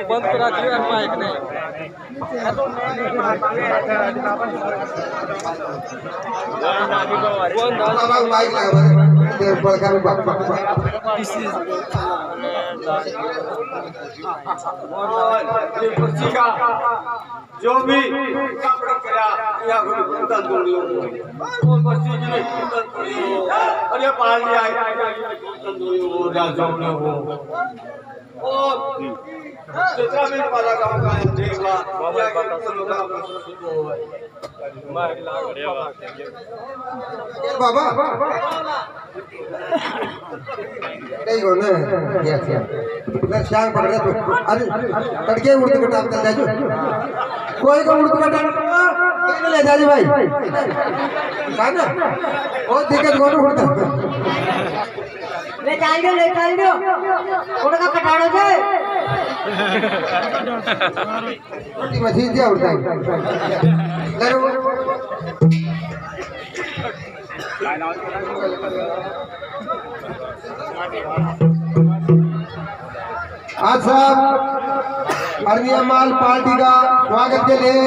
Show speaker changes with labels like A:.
A: बंद करा दिया माइक ने
B: माइक लगा बड़का में
C: कुर्सी का जो भी कपड़ा करा या कोई कुंदन दूरियो वो कुर्सी जी में कुंदन दूरियो और ये पाल लिया कुंदन दूरियो हो जा जाओ हो और क्षेत्रातील माझा गाव काय देवा
A: बाबा माहिती लागले
B: बाबा नहीं हो ना यस यस मैं शांत पड़ रहा तू अरे तड़के उड़ते कटा आप चल जाओ कोई का उड़ते कटा नहीं ले जाजी भाई का ना ओ दिक्कत कौन उड़ता
D: ले चाल दो उड़ का कटाड़ो से
B: छोटी मशीन से उड़ता है आज साहब अरनिया माल पार्टी का स्वागत के लिए